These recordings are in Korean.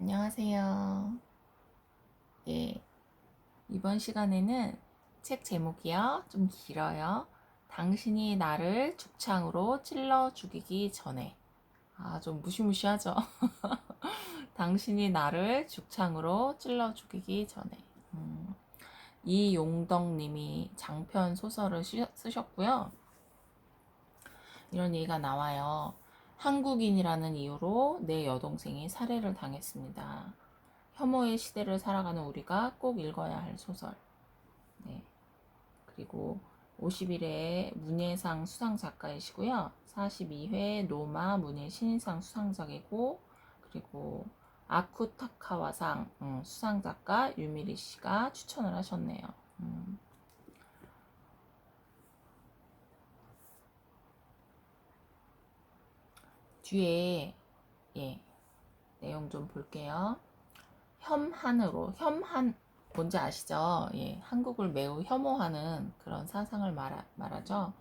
안녕하세요. 네, 이번 시간에는 책 제목이요. 좀 길어요. 당신이 나를 죽창으로 찔러 죽이기 전에. 좀 무시무시하죠? 당신이 나를 죽창으로 찔러 죽이기 전에. 이용덕 님이 장편 소설을 쓰셨고요. 이런 얘기가 나와요. 한국인이라는 이유로 내 여동생이 살해를 당했습니다. 혐오의 시대를 살아가는 우리가 꼭 읽어야 할 소설. 네. 그리고 51회 문예상 수상 작가이시고요. 42회 노마 문예 신인상 수상작이고, 그리고 아쿠타카와상 수상 작가 유미리 씨가 추천을 하셨네요. 뒤에 예, 내용 좀 볼게요. 혐한으로 혐한 뭔지 아시죠? 예, 한국을 매우 혐오하는 그런 사상을 말하죠.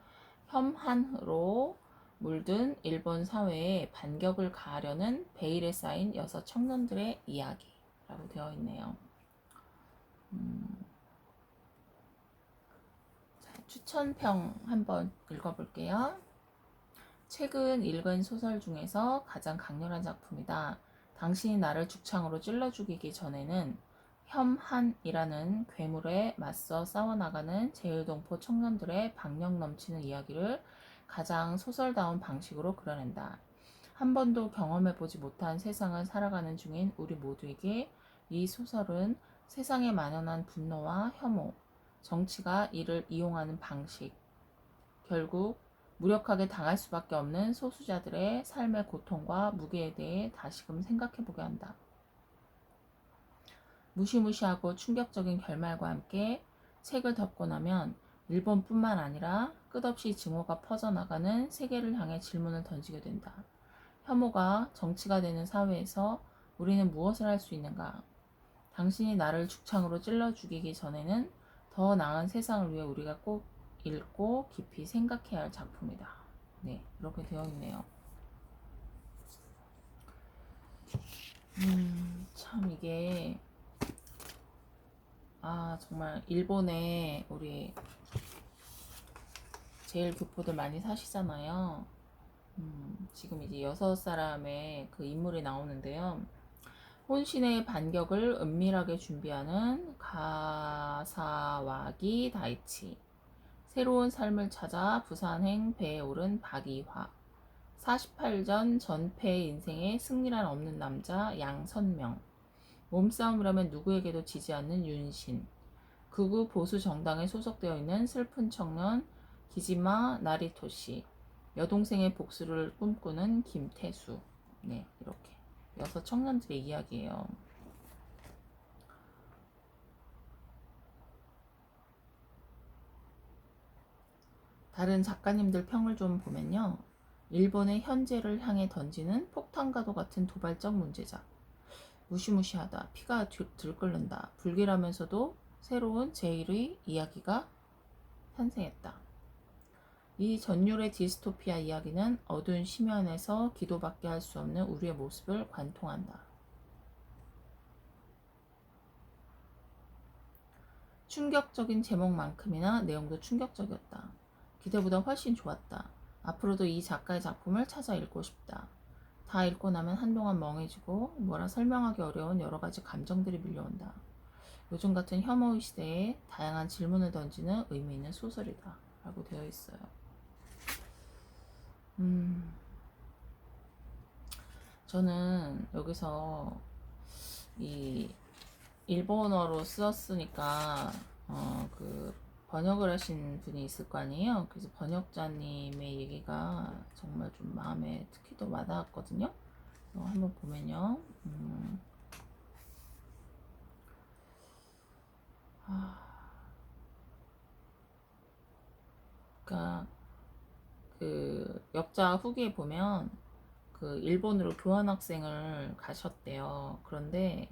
혐한으로 물든 일본 사회에 반격을 가하려는 베일에 쌓인 여섯 청년들의 이야기라고 되어 있네요. 자, 추천평 한번 읽어볼게요. 최근 읽은 소설 중에서 가장 강렬한 작품이다. 당신이 나를 죽창으로 찔러 죽이기 전에는 혐한이라는 괴물에 맞서 싸워나가는 제일동포 청년들의 박력 넘치는 이야기를 가장 소설다운 방식으로 그려낸다. 한 번도 경험해보지 못한 세상을 살아가는 중인 우리 모두에게 이 소설은 세상에 만연한 분노와 혐오, 정치가 이를 이용하는 방식, 결국 무력하게 당할 수밖에 없는 소수자들의 삶의 고통과 무게에 대해 다시금 생각해보게 한다. 무시무시하고 충격적인 결말과 함께 책을 덮고 나면 일본뿐만 아니라 끝없이 증오가 퍼져나가는 세계를 향해 질문을 던지게 된다. 혐오가 정치가 되는 사회에서 우리는 무엇을 할 수 있는가? 당신이 나를 죽창으로 찔러 죽이기 전에는 더 나은 세상을 위해 우리가 꼭 읽고 깊이 생각해야 할 작품이다. 네, 이렇게 되어 있네요. 참 이게 정말 일본에 우리 제일 교포들 많이 사시잖아요. 지금 이제 6사람의 그 인물이 나오는데요. 혼신의 반격을 은밀하게 준비하는 가사와기 다이치, 새로운 삶을 찾아 부산행 배에 오른 박이화, 48전 전패의 인생에 승리란 없는 남자 양선명, 몸싸움을 하면 누구에게도 지지 않는 윤신, 극우 보수 정당에 소속되어 있는 슬픈 청년 기지마 나리토시, 여동생의 복수를 꿈꾸는 김태수. 네, 이렇게 6청년들의 이야기예요. 다른 작가님들 평을 좀 보면요. 일본의 현재를 향해 던지는 폭탄과도 같은 도발적 문제작. 무시무시하다. 피가 들끓는다. 불길하면서도 새로운 제1의 이야기가 탄생했다. 이 전율의 디스토피아 이야기는 어두운 심연에서 기도밖에 할 수 없는 우리의 모습을 관통한다. 충격적인 제목만큼이나 내용도 충격적이었다. 기대보다 훨씬 좋았다. 앞으로도 이 작가의 작품을 찾아 읽고 싶다. 다 읽고 나면 한동안 멍해지고 뭐라 설명하기 어려운 여러 가지 감정들이 밀려온다. 요즘 같은 혐오의 시대에 다양한 질문을 던지는 의미 있는 소설이다. 라고 되어 있어요. 저는 여기서 이 일본어로 쓰었으니까 그 번역을 하신 분이 있을 거 아니에요. 그래서 번역자님의 얘기가 정말 좀 마음에 특히 더 와닿았거든요. 한번 보면요. 그러니까 그 역자 후기에 보면 그 일본으로 교환학생을 가셨대요. 그런데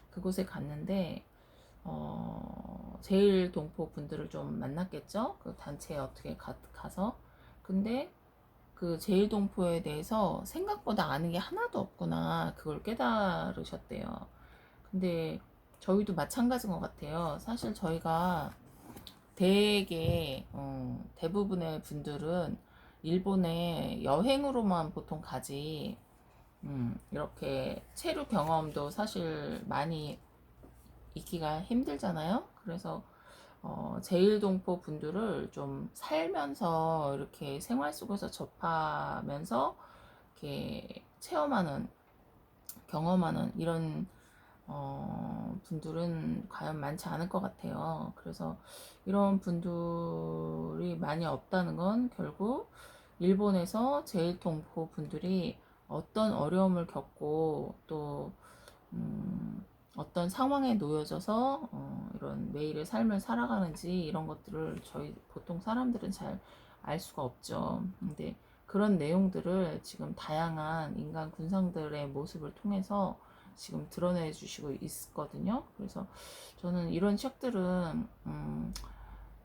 그곳에 갔는데 제일 동포 분들을 좀 만났겠죠. 그 단체에 어떻게 가서 근데 그 제일동포에 대해서 생각보다 아는 게 하나도 없구나, 그걸 깨달으셨대요. 근데 저희도 마찬가지인 것 같아요. 사실 저희가 되게 대부분의 분들은 일본에 여행으로만 보통 가지, 이렇게 체류 경험도 사실 많이 있기가 힘들잖아요. 그래서 제일동포 분들을 좀 살면서 이렇게 생활 속에서 접하면서 이렇게 체험하는, 경험하는 이런 분들은 과연 많지 않을 것 같아요. 그래서 이런 분들이 많이 없다는 건 결국 일본에서 제일동포 분들이 어떤 어려움을 겪고 또 어떤 상황에 놓여져서 이런 매일의 삶을 살아가는지, 이런 것들을 저희 보통 사람들은 잘 알 수가 없죠. 근데 그런 내용들을 지금 다양한 인간 군상들의 모습을 통해서 지금 드러내 주시고 있거든요. 그래서 저는 이런 책들은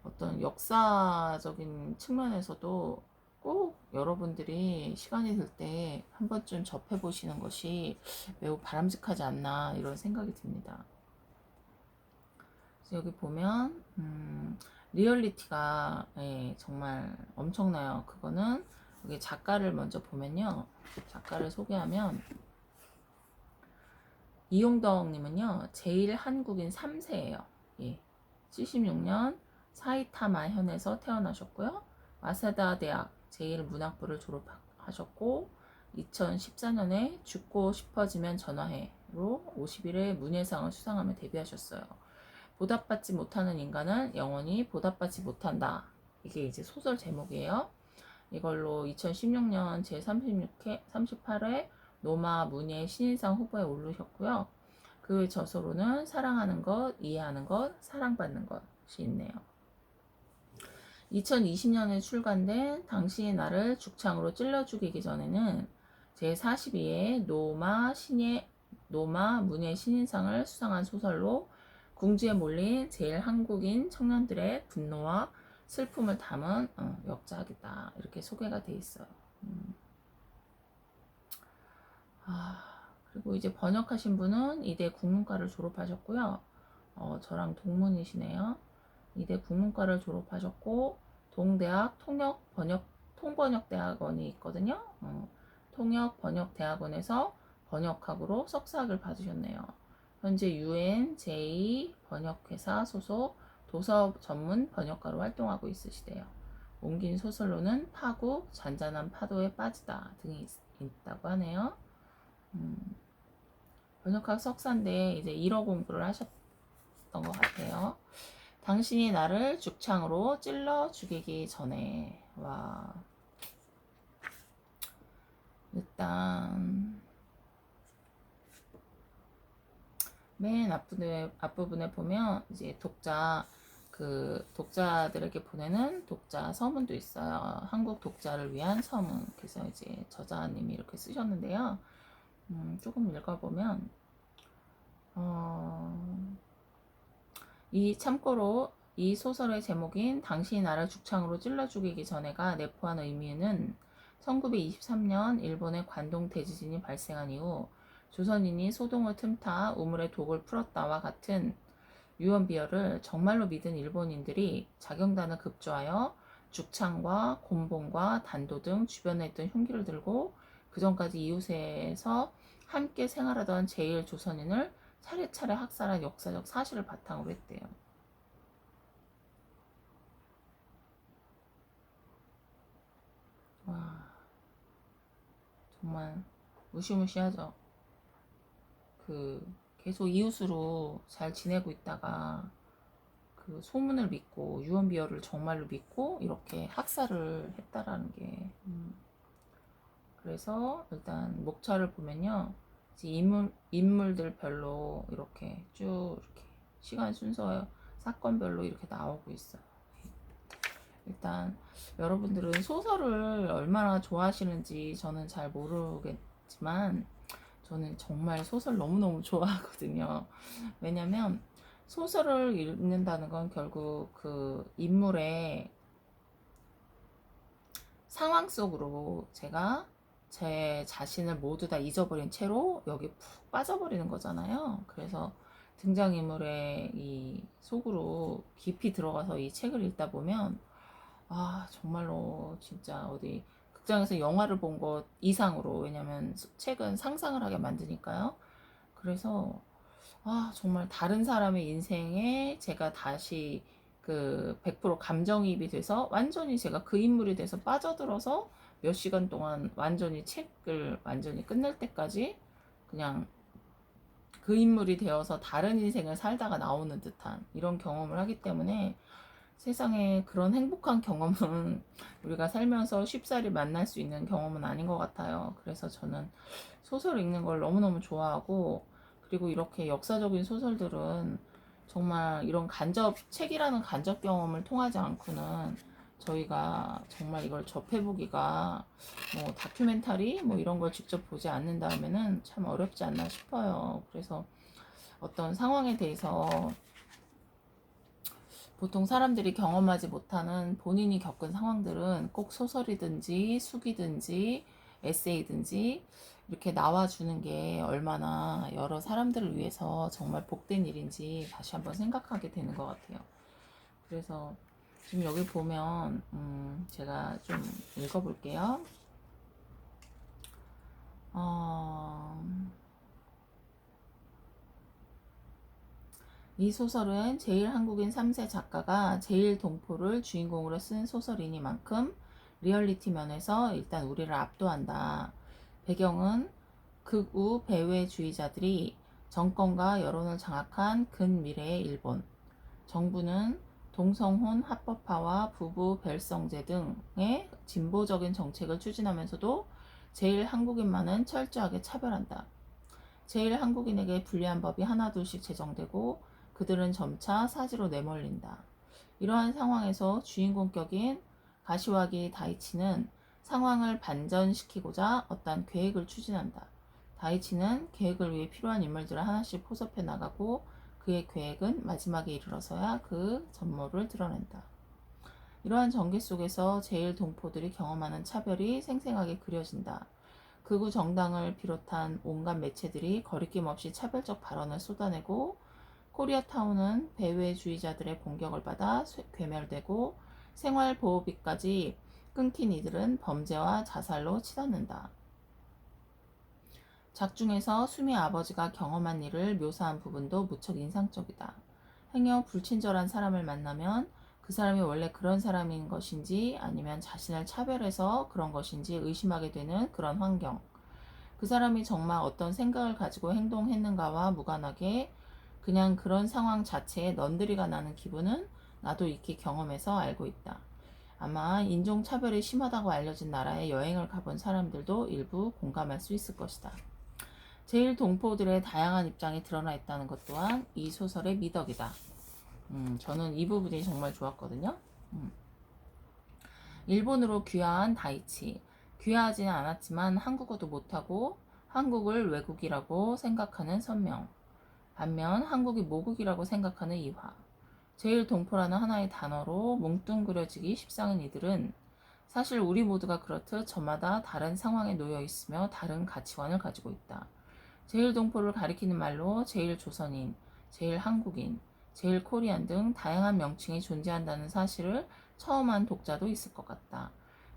어떤 역사적인 측면에서도 꼭 여러분들이 시간이 될 때 한 번쯤 접해 보시는 것이 매우 바람직하지 않나, 이런 생각이 듭니다. 그래서 여기 보면 리얼리티가, 예, 정말 엄청나요. 그거는 여기 작가를 먼저 보면요, 작가를 소개하면 이용덕님은요 제일 한국인 3세예요. 예, 76년 사이타마 현에서 태어나셨고요. 와세다 대학 제일문학부를 졸업하셨고 2014년에 죽고 싶어지면 전화해로 51회 문예상을 수상하며 데뷔하셨어요. 보답받지 못하는 인간은 영원히 보답받지 못한다. 이게 이제 소설 제목이에요. 이걸로 2016년 제36회 38회 노마 문예 신인상 후보에 오르셨고요. 그 저서로는 사랑하는 것, 이해하는 것, 사랑받는 것이 있네요. 2020년에 출간된 당신이 나를 죽창으로 찔러 죽이기 전에는 제42회 노마 문예 신인상을 수상한 소설로 궁지에 몰린 제일 한국인 청년들의 분노와 슬픔을 담은 역작이다, 이렇게 소개가 돼 있어요. 그리고 이제 번역하신 분은 이대 국문과를 졸업하셨고요. 저랑 동문이시네요. 이대 국문과를 졸업하셨고 동대학 통번역대학원이 있거든요. 통역번역대학원에서 번역학으로 석사학을 받으셨네요. 현재 UN 제2번역회사 소속 도서 전문 번역가로 활동하고 있으시대요. 옮긴 소설로는 파국, 잔잔한 파도에 빠지다 등이 있다고 하네요. 번역학 석사인데 이제 일어 공부를 하셨던 것 같아요. 당신이 나를 죽창으로 찔러 죽이기 전에. 와, 일단 맨 앞부분에 보면 이제 독자들에게 보내는 독자 서문도 있어요. 한국 독자를 위한 서문. 그래서 이제 저자님이 이렇게 쓰셨는데요. 조금 읽어보면, 참고로 이 소설의 제목인 당신이 나를 죽창으로 찔러 죽이기 전에가 내포한 의미는 1923년 일본의 관동 대지진이 발생한 이후 조선인이 소동을 틈타 우물에 독을 풀었다와 같은 유언비어를 정말로 믿은 일본인들이 자경단을 급조하여 죽창과 곤봉과 단도 등 주변에 있던 흉기를 들고 그전까지 이웃에서 함께 생활하던 제일 조선인을 차례차례 학살한 역사적 사실을 바탕으로 했대요. 와, 정말 무시무시하죠. 계속 이웃으로 잘 지내고 있다가 그 소문을 믿고 유언비어를 정말로 믿고 이렇게 학살을 했다라는 게, 그래서 일단 목차를 보면요, 인물들별로 이렇게 쭉 이렇게 시간 순서 사건별로 이렇게 나오고 있어요. 일단 여러분들은 소설을 얼마나 좋아하시는지 저는 잘 모르겠지만 저는 정말 소설 너무너무 좋아하거든요. 왜냐면 소설을 읽는다는 건 결국 그 인물의 상황 속으로 제가 제 자신을 모두 다 잊어버린 채로 여기 푹 빠져버리는 거잖아요. 그래서 등장인물의 이 속으로 깊이 들어가서 이 책을 읽다 보면 정말로 진짜 어디 극장에서 영화를 본 것 이상으로, 왜냐면 책은 상상을 하게 만드니까요. 그래서 정말 다른 사람의 인생에 제가 다시 그 100% 감정이입이 돼서 완전히 제가 그 인물이 돼서 빠져들어서 몇 시간 동안 완전히 책을 완전히 끝낼 때까지 그냥 그 인물이 되어서 다른 인생을 살다가 나오는 듯한 이런 경험을 하기 때문에 세상에 그런 행복한 경험은 우리가 살면서 쉽사리 만날 수 있는 경험은 아닌 것 같아요. 그래서 저는 소설 읽는 걸 너무너무 좋아하고, 그리고 이렇게 역사적인 소설들은 정말 이런 책이라는 간접 경험을 통하지 않고는 저희가 정말 이걸 접해보기가, 뭐 다큐멘터리 뭐 이런 걸 직접 보지 않는다면은 참 어렵지 않나 싶어요. 그래서 어떤 상황에 대해서 보통 사람들이 경험하지 못하는 본인이 겪은 상황들은 꼭 소설이든지 수기든지 에세이든지 이렇게 나와주는 게 얼마나 여러 사람들을 위해서 정말 복된 일인지 다시 한번 생각하게 되는 것 같아요. 그래서 지금 여기 보면 제가 좀 읽어볼게요. 이 소설은 제일 한국인 3세 작가가 제일 동포를 주인공으로 쓴 소설이니만큼 리얼리티 면에서 일단 우리를 압도한다. 배경은 극우 배외주의자들이 정권과 여론을 장악한 근미래의 일본. 정부는 동성혼 합법화와 부부 별성제 등의 진보적인 정책을 추진하면서도 제일 한국인만은 철저하게 차별한다. 제일 한국인에게 불리한 법이 하나둘씩 제정되고 그들은 점차 사지로 내몰린다. 이러한 상황에서 주인공격인 가시와기 다이치는 상황을 반전시키고자 어떤 계획을 추진한다. 다이치는 계획을 위해 필요한 인물들을 하나씩 포섭해 나가고 그의 계획은 마지막에 이르러서야 그 전모를 드러낸다. 이러한 전개 속에서 제일 동포들이 경험하는 차별이 생생하게 그려진다. 극우 정당을 비롯한 온갖 매체들이 거리낌 없이 차별적 발언을 쏟아내고 코리아타운은 배외주의자들의 공격을 받아 괴멸되고 생활보호비까지 끊긴 이들은 범죄와 자살로 치닫는다. 작중에서 수미 아버지가 경험한 일을 묘사한 부분도 무척 인상적이다. 행여 불친절한 사람을 만나면 그 사람이 원래 그런 사람인 것인지 아니면 자신을 차별해서 그런 것인지 의심하게 되는 그런 환경. 그 사람이 정말 어떤 생각을 가지고 행동했는가와 무관하게 그냥 그런 상황 자체에 넌드리가 나는 기분은 나도 익히 경험해서 알고 있다. 아마 인종차별이 심하다고 알려진 나라에 여행을 가본 사람들도 일부 공감할 수 있을 것이다. 제일 동포들의 다양한 입장이 드러나 있다는 것 또한 이 소설의 미덕이다. 저는 이 부분이 정말 좋았거든요. 일본으로 귀화한 다이치. 귀화하지는 않았지만 한국어도 못하고 한국을 외국이라고 생각하는 선명. 반면 한국이 모국이라고 생각하는 이화. 제일 동포라는 하나의 단어로 뭉뚱그려지기 십상인 이들은 사실 우리 모두가 그렇듯 저마다 다른 상황에 놓여 있으며 다른 가치관을 가지고 있다. 제일 동포를 가리키는 말로 제일 조선인, 제일 한국인, 제일 코리안 등 다양한 명칭이 존재한다는 사실을 처음 한 독자도 있을 것 같다.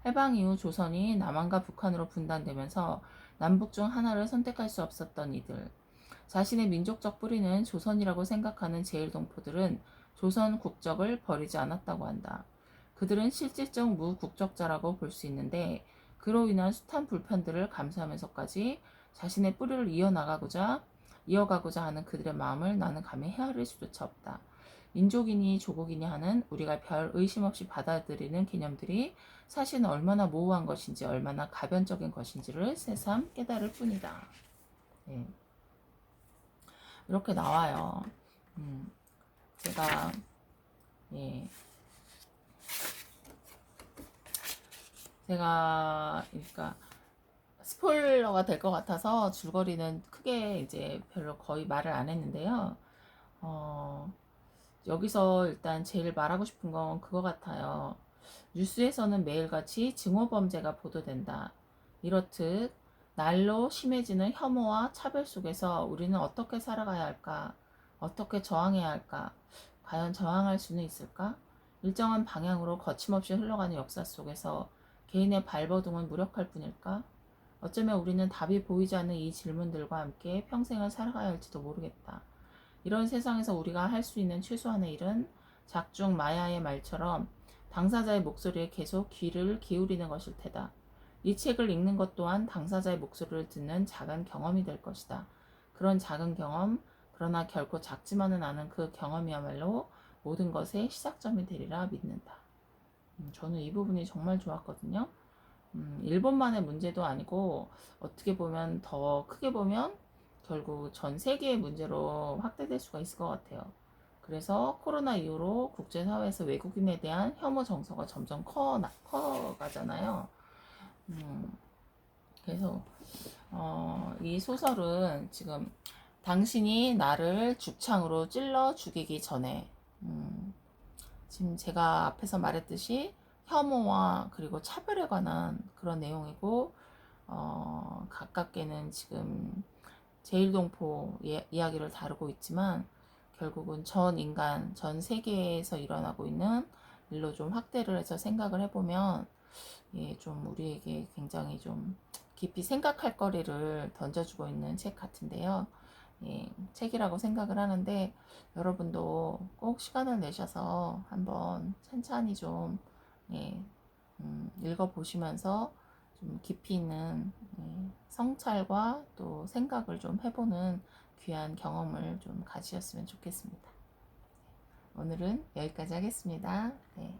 해방 이후 조선이 남한과 북한으로 분단되면서 남북 중 하나를 선택할 수 없었던 이들. 자신의 민족적 뿌리는 조선이라고 생각하는 제일 동포들은 조선 국적을 버리지 않았다고 한다. 그들은 실질적 무국적자라고 볼 수 있는데 그로 인한 숱한 불편들을 감수하면서까지 자신의 뿌리를 이어가고자 하는 그들의 마음을 나는 감히 헤아릴 수조차 없다. 민족이니 조국이니 하는 우리가 별 의심 없이 받아들이는 개념들이 사실은 얼마나 모호한 것인지 얼마나 가변적인 것인지를 새삼 깨달을 뿐이다. 네. 이렇게 나와요. 제가 그러니까 스포일러가 될 것 같아서 줄거리는 크게 이제 별로 거의 말을 안 했는데요. 여기서 일단 제일 말하고 싶은 건 그거 같아요. 뉴스에서는 매일같이 증오범죄가 보도된다. 이렇듯 날로 심해지는 혐오와 차별 속에서 우리는 어떻게 살아가야 할까? 어떻게 저항해야 할까? 과연 저항할 수는 있을까? 일정한 방향으로 거침없이 흘러가는 역사 속에서 개인의 발버둥은 무력할 뿐일까? 어쩌면 우리는 답이 보이지 않는 이 질문들과 함께 평생을 살아가야 할지도 모르겠다. 이런 세상에서 우리가 할 수 있는 최소한의 일은 작중 마야의 말처럼 당사자의 목소리에 계속 귀를 기울이는 것일 테다. 이 책을 읽는 것 또한 당사자의 목소리를 듣는 작은 경험이 될 것이다. 그런 작은 경험, 그러나 결코 작지만은 않은 그 경험이야말로 모든 것의 시작점이 되리라 믿는다. 저는 이 부분이 정말 좋았거든요. 일본만의 문제도 아니고 어떻게 보면 더 크게 보면 결국 전 세계의 문제로 확대될 수가 있을 것 같아요. 그래서 코로나 이후로 국제사회에서 외국인에 대한 혐오 정서가 점점 커가잖아요. 그래서 이 소설은 지금 당신이 나를 죽창으로 찔러 죽이기 전에 지금 제가 앞에서 말했듯이 혐오와 그리고 차별에 관한 그런 내용이고 가깝게는 지금 제일동포 이야기를 다루고 있지만 결국은 전 인간, 전 세계에서 일어나고 있는 일로 좀 확대를 해서 생각을 해보면 좀 우리에게 굉장히 좀 깊이 생각할 거리를 던져주고 있는 책 같은데요. 책이라고 생각을 하는데 여러분도 꼭 시간을 내셔서 한번 찬찬히 좀 읽어보시면서 좀 깊이 있는 성찰과 또 생각을 좀 해보는 귀한 경험을 좀 가지셨으면 좋겠습니다. 오늘은 여기까지 하겠습니다. 네.